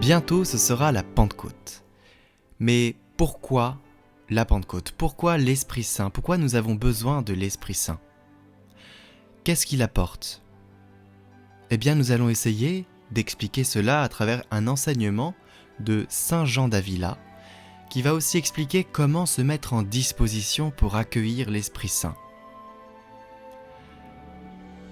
Bientôt ce sera la Pentecôte. Mais pourquoi la Pentecôte? Pourquoi l'Esprit Saint? Pourquoi nous avons besoin de l'Esprit Saint? Qu'est-ce qu'il apporte? Eh bien, nous allons essayer d'expliquer cela à travers un enseignement de Saint Jean d'Avila, qui va aussi expliquer comment se mettre en disposition pour accueillir l'Esprit Saint.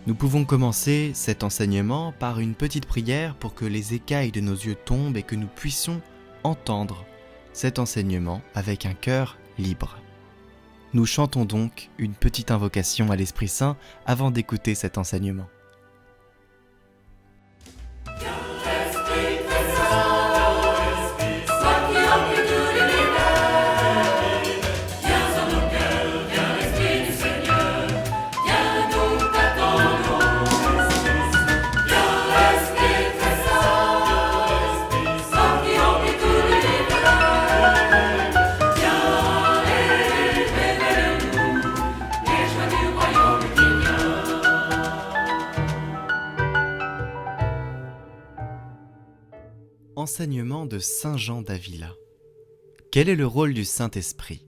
Nous pouvons commencer cet enseignement par une petite prière pour que les écailles de nos yeux tombent et que nous puissions entendre cet enseignement avec un cœur libre. Nous chantons donc une petite invocation à l'Esprit Saint avant d'écouter cet enseignement. Enseignement de Saint Jean d'Avila. Quel est le rôle du Saint-Esprit?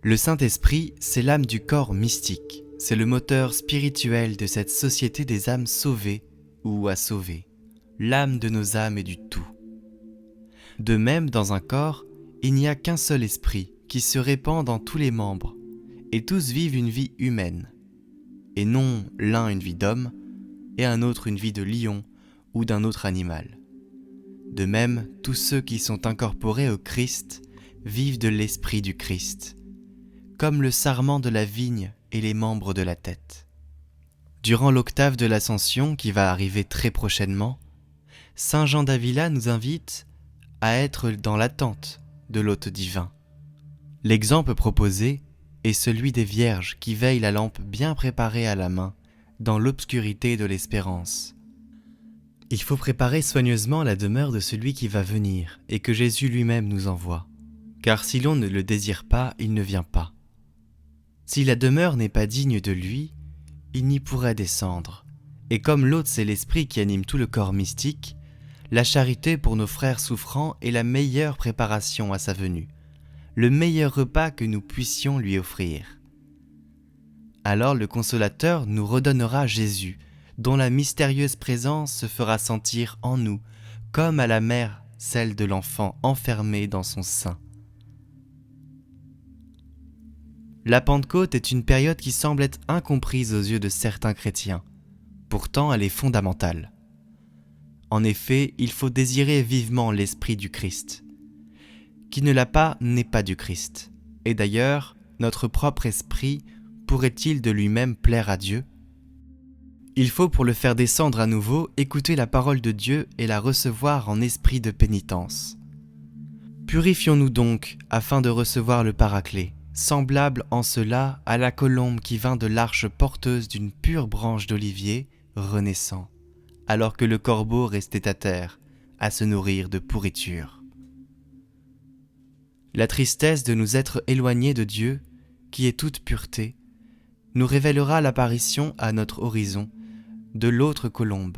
Le Saint-Esprit, c'est l'âme du corps mystique, c'est le moteur spirituel de cette société des âmes sauvées ou à sauver, l'âme de nos âmes et du tout. De même, dans un corps, il n'y a qu'un seul esprit qui se répand dans tous les membres, et tous vivent une vie humaine, et non l'un une vie d'homme, et un autre une vie de lion ou d'un autre animal. De même, tous ceux qui sont incorporés au Christ vivent de l'esprit du Christ, comme le sarment de la vigne et les membres de la tête. Durant l'octave de l'Ascension qui va arriver très prochainement, Saint Jean d'Avila nous invite à être dans l'attente de l'hôte divin. L'exemple proposé est celui des vierges qui veillent la lampe bien préparée à la main dans l'obscurité de l'espérance. Il faut préparer soigneusement la demeure de celui qui va venir et que Jésus lui-même nous envoie, car si l'on ne le désire pas, il ne vient pas. Si la demeure n'est pas digne de lui, il n'y pourrait descendre, et comme l'hôte c'est l'esprit qui anime tout le corps mystique, la charité pour nos frères souffrants est la meilleure préparation à sa venue, le meilleur repas que nous puissions lui offrir. Alors le Consolateur nous redonnera Jésus, dont la mystérieuse présence se fera sentir en nous, comme à la mère celle de l'enfant enfermé dans son sein. La Pentecôte est une période qui semble être incomprise aux yeux de certains chrétiens. Pourtant, elle est fondamentale. En effet, il faut désirer vivement l'Esprit du Christ. Qui ne l'a pas n'est pas du Christ. Et d'ailleurs, notre propre esprit pourrait-il de lui-même plaire à Dieu ? Il faut pour le faire descendre à nouveau écouter la parole de Dieu et la recevoir en esprit de pénitence. Purifions-nous donc afin de recevoir le Paraclet, semblable en cela à la colombe qui vint de l'arche porteuse d'une pure branche d'olivier renaissant, alors que le corbeau restait à terre, à se nourrir de pourriture. La tristesse de nous être éloignés de Dieu, qui est toute pureté, nous révélera l'apparition à notre horizon de l'autre colombe,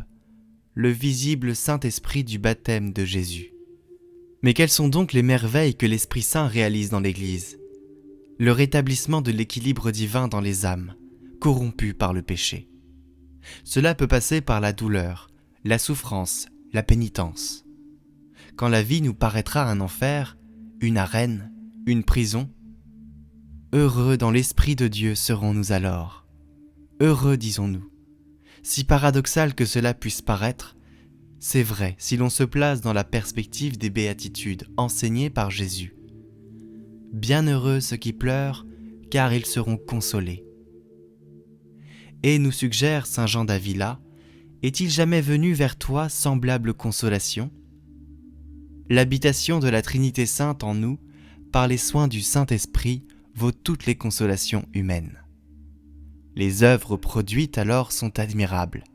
le visible Saint-Esprit du baptême de Jésus. Mais quelles sont donc les merveilles que l'Esprit Saint réalise dans l'Église? Le rétablissement de l'équilibre divin dans les âmes, corrompues par le péché. Cela peut passer par la douleur, la souffrance, la pénitence. Quand la vie nous paraîtra un enfer, une arène, une prison, heureux dans l'Esprit de Dieu serons-nous alors. Heureux, disons-nous. Si paradoxal que cela puisse paraître, c'est vrai si l'on se place dans la perspective des béatitudes enseignées par Jésus. Bienheureux ceux qui pleurent, car ils seront consolés. Et nous suggère Saint Jean d'Avila, est-il jamais venu vers toi semblable consolation? L'habitation de la Trinité Sainte en nous, par les soins du Saint-Esprit, vaut toutes les consolations humaines. Les œuvres produites alors sont admirables.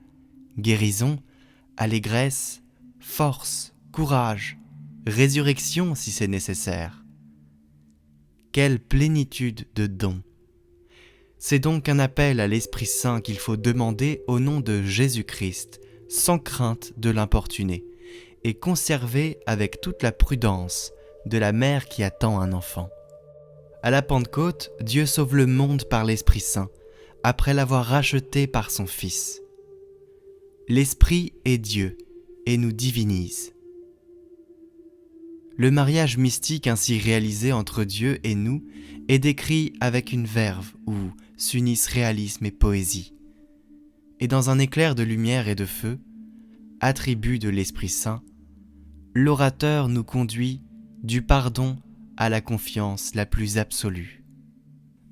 Guérison, allégresse, force, courage, résurrection si c'est nécessaire. Quelle plénitude de dons! C'est donc un appel à l'Esprit Saint qu'il faut demander au nom de Jésus-Christ, sans crainte de l'importuner, et conservée avec toute la prudence de la mère qui attend un enfant. À la Pentecôte, Dieu sauve le monde par l'Esprit Saint, après l'avoir racheté par son Fils. L'Esprit est Dieu et nous divinise. Le mariage mystique ainsi réalisé entre Dieu et nous est décrit avec une verve où s'unissent réalisme et poésie. Et dans un éclair de lumière et de feu, attribut de l'Esprit Saint, l'orateur nous conduit du pardon à la confiance la plus absolue.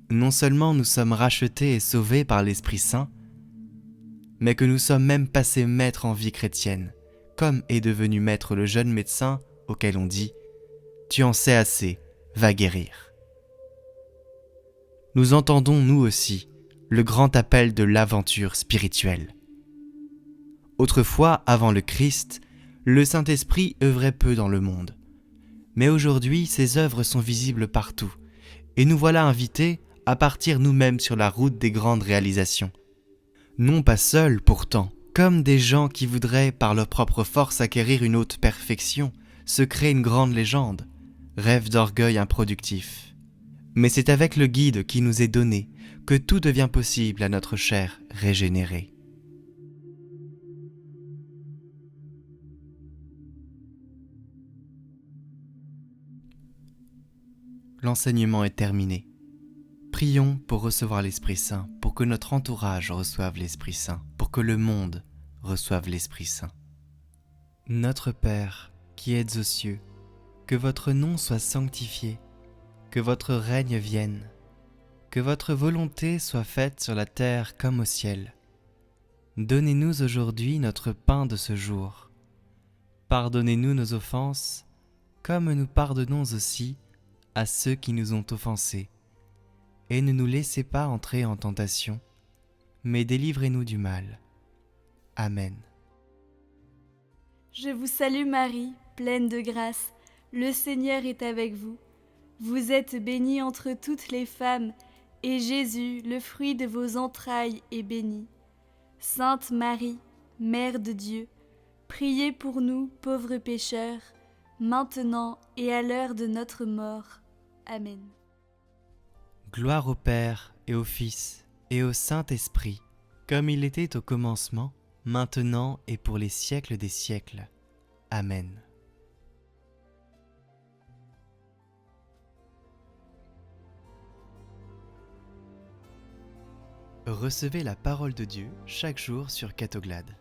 Non seulement nous sommes rachetés et sauvés par l'Esprit Saint, mais que nous sommes même passés maîtres en vie chrétienne, comme est devenu maître le jeune médecin auquel on dit « Tu en sais assez, va guérir ». Nous entendons nous aussi le grand appel de l'aventure spirituelle. Autrefois, avant le Christ, le Saint-Esprit œuvrait peu dans le monde. Mais aujourd'hui, ses œuvres sont visibles partout, et nous voilà invités à partir nous-mêmes sur la route des grandes réalisations. Non pas seuls, pourtant, comme des gens qui voudraient, par leur propre force, acquérir une haute perfection, se créer une grande légende, rêve d'orgueil improductif. Mais c'est avec le guide qui nous est donné que tout devient possible à notre chair régénérée. L'enseignement est terminé. Prions pour recevoir l'Esprit Saint, pour que notre entourage reçoive l'Esprit Saint, pour que le monde reçoive l'Esprit Saint. Notre Père, qui êtes aux cieux, que votre nom soit sanctifié, que votre règne vienne, que votre volonté soit faite sur la terre comme au ciel. Donnez-nous aujourd'hui notre pain de ce jour. Pardonnez-nous nos offenses, comme nous pardonnons aussi à ceux qui nous ont offensés. Et ne nous laissez pas entrer en tentation, mais délivrez-nous du mal. Amen. Je vous salue Marie, pleine de grâce, le Seigneur est avec vous. Vous êtes bénie entre toutes les femmes, et Jésus, le fruit de vos entrailles, est béni. Sainte Marie, Mère de Dieu, priez pour nous, pauvres pécheurs, maintenant et à l'heure de notre mort. Amen. Gloire au Père et au Fils et au Saint-Esprit, comme il était au commencement, maintenant et pour les siècles des siècles. Amen. Recevez la parole de Dieu chaque jour sur Catoglade.